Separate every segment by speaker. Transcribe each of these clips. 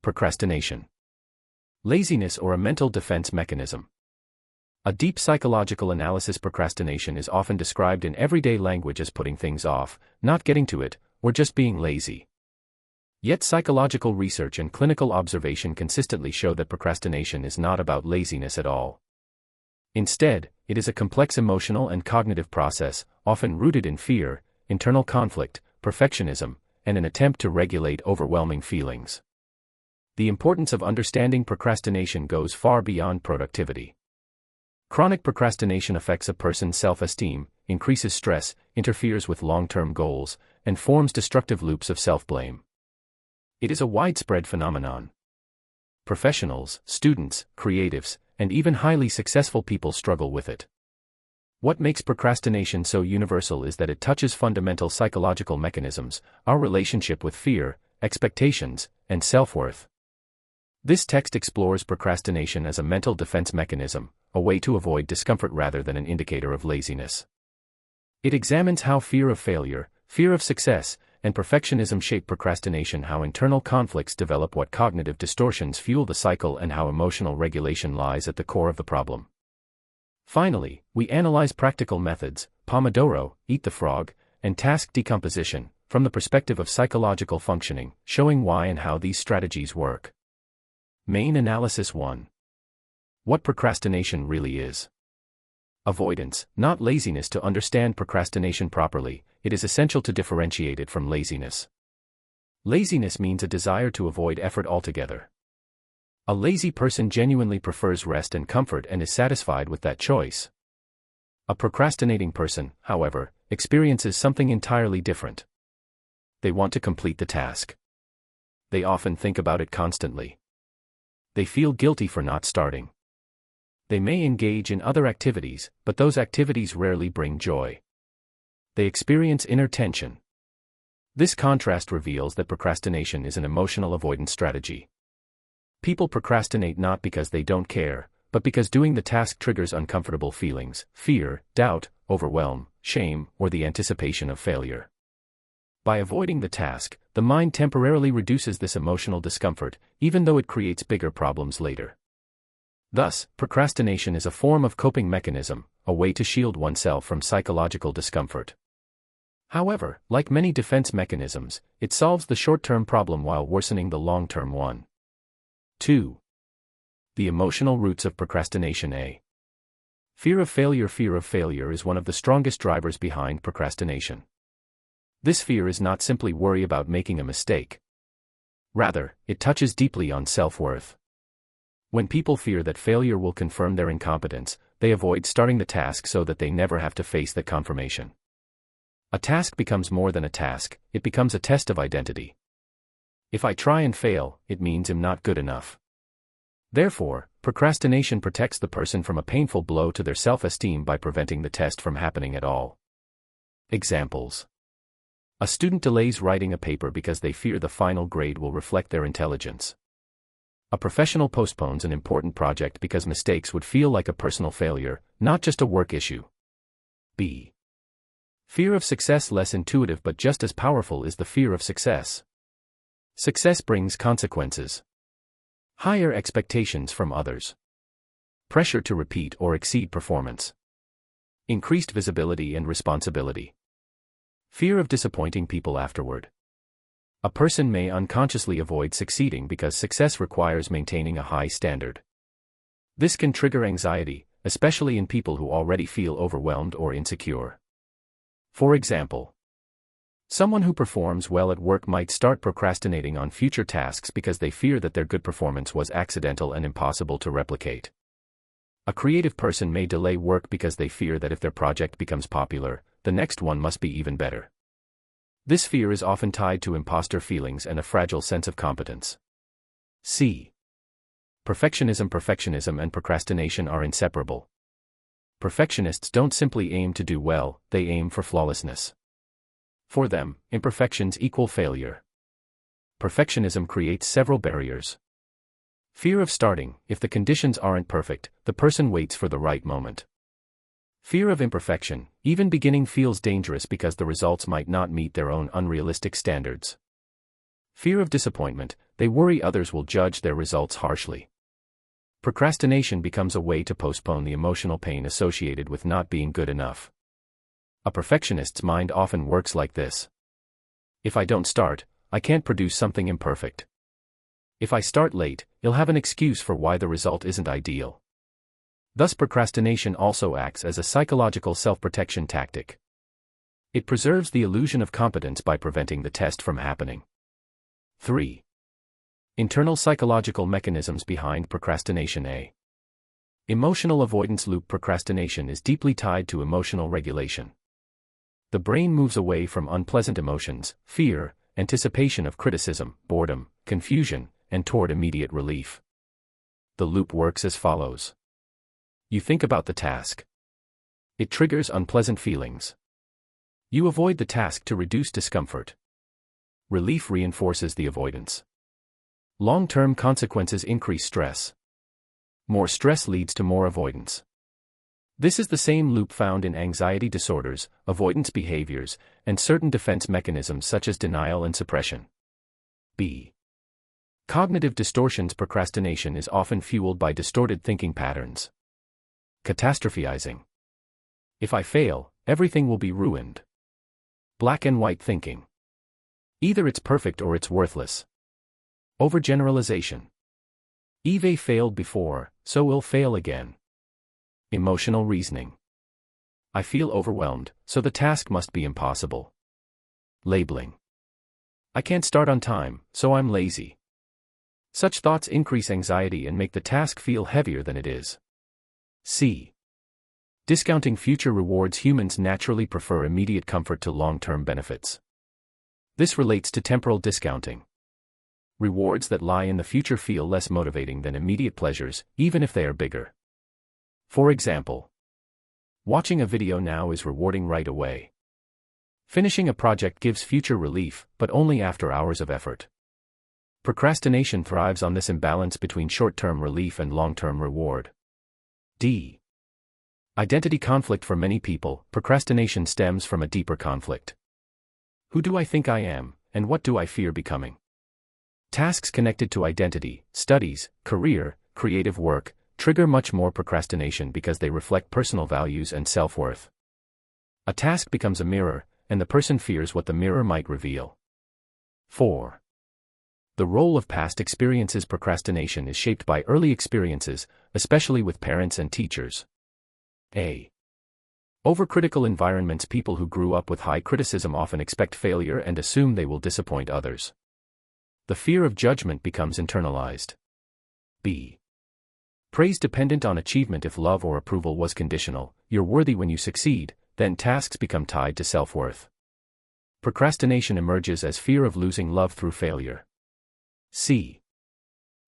Speaker 1: Procrastination. Laziness or a mental defense mechanism. A deep psychological analysis. Procrastination is often described in everyday language as putting things off, not getting to it, or just being lazy. Yet psychological research and clinical observation consistently show that procrastination is not about laziness at all. Instead, it is a complex emotional and cognitive process, often rooted in fear, internal conflict, perfectionism, and an attempt to regulate overwhelming feelings. The importance of understanding procrastination goes far beyond productivity. Chronic procrastination affects a person's self-esteem, increases stress, interferes with long-term goals, and forms destructive loops of self-blame. It is a widespread phenomenon. Professionals, students, creatives, and even highly successful people struggle with it. What makes procrastination so universal is that it touches fundamental psychological mechanisms, our relationship with fear, expectations, and self-worth. This text explores procrastination as a mental defense mechanism, a way to avoid discomfort rather than an indicator of laziness. It examines how fear of failure, fear of success, and perfectionism shape procrastination, how internal conflicts develop, what cognitive distortions fuel the cycle, and how emotional regulation lies at the core of the problem. Finally, we analyze practical methods, Pomodoro, Eat the Frog, and task decomposition, from the perspective of psychological functioning, showing why and how these strategies work. Main Analysis 1. What procrastination really is. Avoidance, not laziness. To understand procrastination properly, it is essential to differentiate it from laziness. Laziness means a desire to avoid effort altogether. A lazy person genuinely prefers rest and comfort and is satisfied with that choice. A procrastinating person, however, experiences something entirely different. They want to complete the task. They often think about it constantly. They feel guilty for not starting. They may engage in other activities, but those activities rarely bring joy. They experience inner tension. This contrast reveals that procrastination is an emotional avoidance strategy. People procrastinate not because they don't care, but because doing the task triggers uncomfortable feelings, fear, doubt, overwhelm, shame, or the anticipation of failure. By avoiding the task, the mind temporarily reduces this emotional discomfort, even though it creates bigger problems later. Thus, procrastination is a form of coping mechanism, a way to shield oneself from psychological discomfort. However, like many defense mechanisms, it solves the short-term problem while worsening the long-term one. 2. The emotional roots of procrastination. A. Fear of failure. Fear of failure is one of the strongest drivers behind procrastination. This fear is not simply worry about making a mistake. Rather, it touches deeply on self-worth. When people fear that failure will confirm their incompetence, they avoid starting the task so that they never have to face that confirmation. A task becomes more than a task, it becomes a test of identity. If I try and fail, it means I'm not good enough. Therefore, procrastination protects the person from a painful blow to their self-esteem by preventing the test from happening at all. Examples. A student delays writing a paper because they fear the final grade will reflect their intelligence. A professional postpones an important project because mistakes would feel like a personal failure, not just a work issue. B. Fear of success. Less intuitive but just as powerful is the fear of success. Success brings consequences. Higher expectations from others. Pressure to repeat or exceed performance. Increased visibility and responsibility. Fear of disappointing people afterward. A person may unconsciously avoid succeeding because success requires maintaining a high standard. This can trigger anxiety, especially in people who already feel overwhelmed or insecure. For example, someone who performs well at work might start procrastinating on future tasks because they fear that their good performance was accidental and impossible to replicate. A creative person may delay work because they fear that if their project becomes popular, the next one must be even better. This fear is often tied to imposter feelings and a fragile sense of competence. C. Perfectionism. Perfectionism and procrastination are inseparable. Perfectionists don't simply aim to do well, they aim for flawlessness. For them, imperfections equal failure. Perfectionism creates several barriers. Fear of starting. If the conditions aren't perfect, the person waits for the right moment. Fear of imperfection. Even beginning feels dangerous because the results might not meet their own unrealistic standards. Fear of disappointment, they worry others will judge their results harshly. Procrastination becomes a way to postpone the emotional pain associated with not being good enough. A perfectionist's mind often works like this. If I don't start, I can't produce something imperfect. If I start late, he'll have an excuse for why the result isn't ideal. Thus, procrastination also acts as a psychological self-protection tactic. It preserves the illusion of competence by preventing the test from happening. 3. Internal psychological mechanisms behind procrastination. Emotional avoidance loop. Procrastination is deeply tied to emotional regulation. The brain moves away from unpleasant emotions, fear, anticipation of criticism, boredom, confusion, and toward immediate relief. The loop works as follows. You think about the task. It triggers unpleasant feelings. You avoid the task to reduce discomfort. Relief reinforces the avoidance. Long-term consequences increase stress. More stress leads to more avoidance. This is the same loop found in anxiety disorders, avoidance behaviors, and certain defense mechanisms such as denial and suppression. B. Cognitive distortions. Procrastination is often fueled by distorted thinking patterns. Catastrophizing. If I fail, everything will be ruined. Black and white thinking. Either it's perfect or it's worthless. Overgeneralization. Eve failed before, so will fail again. Emotional reasoning. I feel overwhelmed, so the task must be impossible. Labeling. I can't start on time, so I'm lazy. Such thoughts increase anxiety and make the task feel heavier than it is. C. Discounting future rewards. Humans naturally prefer immediate comfort to long-term benefits. This relates to temporal discounting. Rewards that lie in the future feel less motivating than immediate pleasures, even if they are bigger. For example, watching a video now is rewarding right away. Finishing a project gives future relief, but only after hours of effort. Procrastination thrives on this imbalance between short-term relief and long-term reward. D. Identity conflict. For many people, procrastination stems from a deeper conflict. Who do I think I am, and what do I fear becoming? Tasks connected to identity, studies, career, creative work, trigger much more procrastination because they reflect personal values and self-worth. A task becomes a mirror, and the person fears what the mirror might reveal. 4. The role of past experiences. Procrastination is shaped by early experiences, especially with parents and teachers. A. Overcritical environments. People who grew up with high criticism often expect failure and assume they will disappoint others. The fear of judgment becomes internalized. B. Praise dependent on achievement. If love or approval was conditional, you're worthy when you succeed, then tasks become tied to self-worth. Procrastination emerges as fear of losing love through failure. C.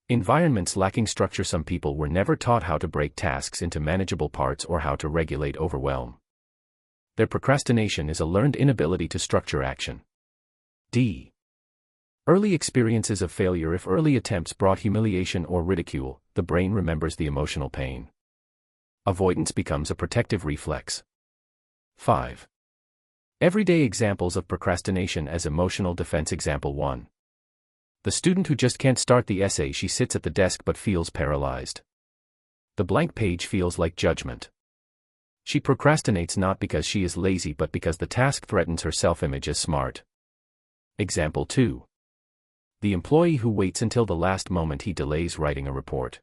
Speaker 1: Environments lacking structure. Some people were never taught how to break tasks into manageable parts or how to regulate overwhelm. Their procrastination is a learned inability to structure action. D. Early experiences of failure. If early attempts brought humiliation or ridicule, the brain remembers the emotional pain. Avoidance becomes a protective reflex. 5. Everyday examples of procrastination as emotional defense. Example 1. The student who just can't start the essay. She sits at the desk but feels paralyzed. The blank page feels like judgment. She procrastinates not because she is lazy but because the task threatens her self-image as smart. Example 2. The employee who waits until the last moment. He delays writing a report.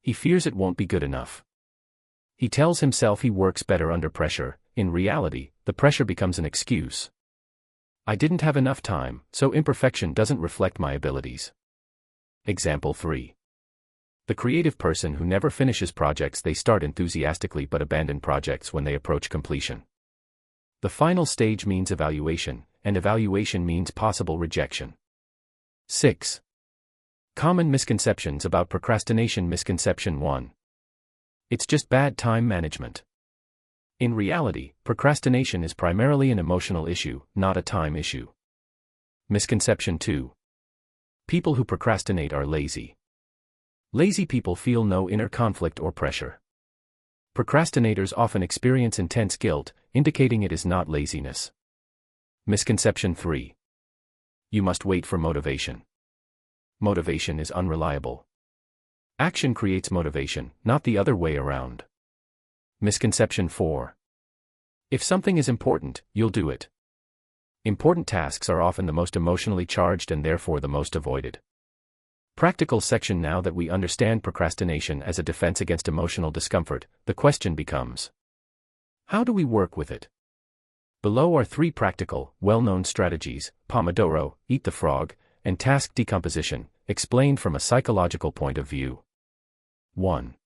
Speaker 1: He fears it won't be good enough. He tells himself he works better under pressure. In reality, the pressure becomes an excuse. I didn't have enough time, so imperfection doesn't reflect my abilities. Example 3. The creative person who never finishes projects. They start enthusiastically but abandon projects when they approach completion. The final stage means evaluation, and evaluation means possible rejection. 6. Common misconceptions about procrastination. Misconception 1. It's just bad time management. In reality, procrastination is primarily an emotional issue, not a time issue. Misconception 2. People who procrastinate are lazy. Lazy people feel no inner conflict or pressure. Procrastinators often experience intense guilt, indicating it is not laziness. Misconception 3. You must wait for motivation. Motivation is unreliable. Action creates motivation, not the other way around. Misconception 4. If something is important, you'll do it. Important tasks are often the most emotionally charged and therefore the most avoided. Practical section. Now that we understand procrastination as a defense against emotional discomfort, the question becomes: how do we work with it? Below are 3 practical, well-known strategies: Pomodoro, eat the frog, and task decomposition, explained from a psychological point of view. 1.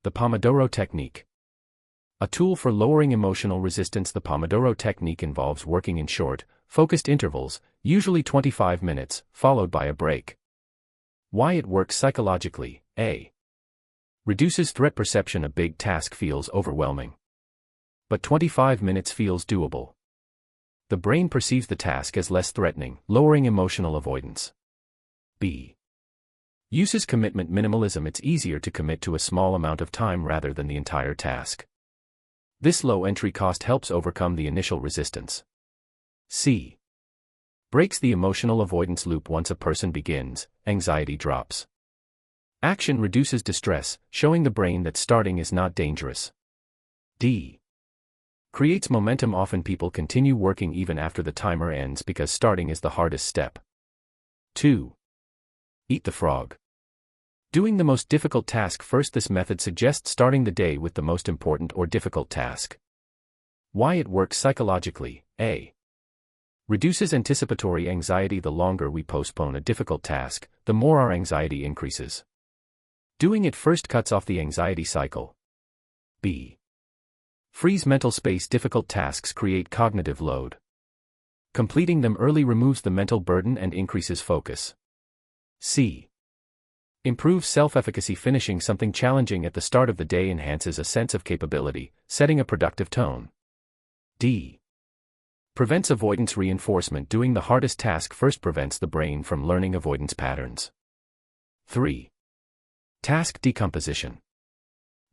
Speaker 1: The Pomodoro Technique. A tool for lowering emotional resistance. The Pomodoro Technique involves working in short, focused intervals, usually 25 minutes, followed by a break. Why it works psychologically. A. Reduces threat perception. A big task feels overwhelming, but 25 minutes feels doable. The brain perceives the task as less threatening, lowering emotional avoidance. B. Uses commitment minimalism. It's easier to commit to a small amount of time rather than the entire task. This low entry cost helps overcome the initial resistance. C. Breaks the emotional avoidance loop. Once a person begins, anxiety drops. Action reduces distress, showing the brain that starting is not dangerous. D. Creates momentum. Often people continue working even after the timer ends because starting is the hardest step. 2. Eat the frog. Doing the most difficult task first. This method suggests starting the day with the most important or difficult task. Why it works psychologically. A. Reduces anticipatory anxiety. The longer we postpone a difficult task, the more our anxiety increases. Doing it first cuts off the anxiety cycle. B. Frees mental space. Difficult tasks create cognitive load. Completing them early removes the mental burden and increases focus. C. Improves self-efficacy. Finishing something challenging at the start of the day enhances a sense of capability, setting a productive tone. D. Prevents avoidance reinforcement. Doing the hardest task first prevents the brain from learning avoidance patterns. 3. Task decomposition.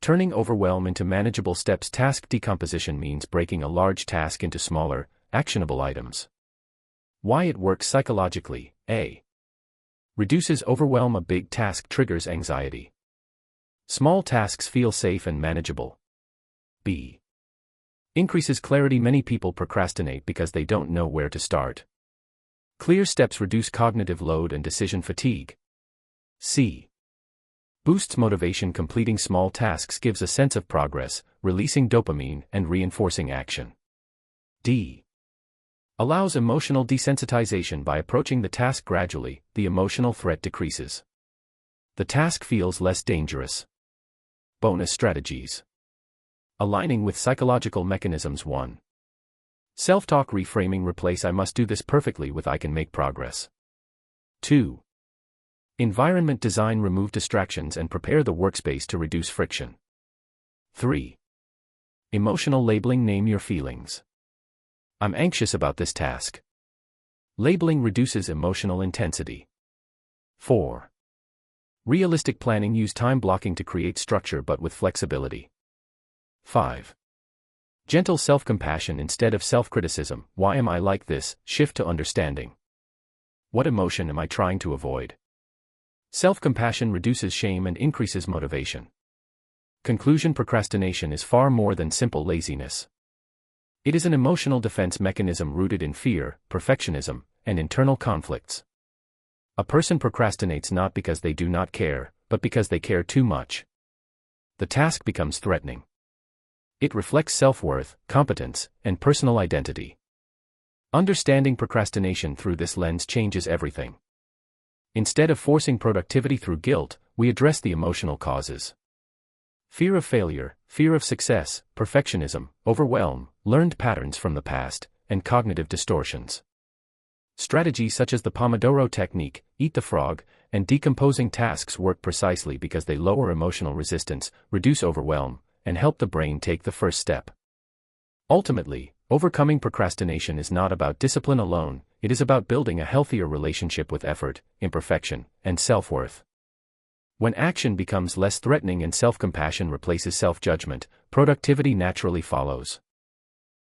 Speaker 1: Turning overwhelm into manageable steps. Task decomposition means breaking a large task into smaller, actionable items. Why it works psychologically. A. Reduces overwhelm. A big task triggers anxiety. Small tasks feel safe and manageable. B. Increases clarity. Many people procrastinate because they don't know where to start. Clear steps reduce cognitive load and decision fatigue. C. Boosts motivation. Completing small tasks gives a sense of progress, releasing dopamine and reinforcing action. D. Allows emotional desensitization. By approaching the task gradually, the emotional threat decreases. The task feels less dangerous. Bonus strategies. Aligning with psychological mechanisms. 1. Self-talk reframing. Replace "I must do this perfectly" with "I can make progress." 2. Environment design. Remove distractions and prepare the workspace to reduce friction. 3. Emotional labeling. Name your feelings. I'm anxious about this task. Labeling reduces emotional intensity. 4. Realistic planning. Use time blocking to create structure but with flexibility. 5. Gentle self-compassion instead of self-criticism. Why am I like this? Shift to understanding. What emotion am I trying to avoid? Self-compassion reduces shame and increases motivation. Conclusion. Procrastination is far more than simple laziness. It is an emotional defense mechanism rooted in fear, perfectionism, and internal conflicts. A person procrastinates not because they do not care, but because they care too much. The task becomes threatening. It reflects self-worth, competence, and personal identity. Understanding procrastination through this lens changes everything. Instead of forcing productivity through guilt, we address the emotional causes. Fear of failure, fear of success, perfectionism, overwhelm, learned patterns from the past, and cognitive distortions. Strategies such as the Pomodoro Technique, eat the frog, and decomposing tasks work precisely because they lower emotional resistance, reduce overwhelm, and help the brain take the first step. Ultimately, overcoming procrastination is not about discipline alone, it is about building a healthier relationship with effort, imperfection, and self-worth. When action becomes less threatening and self-compassion replaces self-judgment, productivity naturally follows.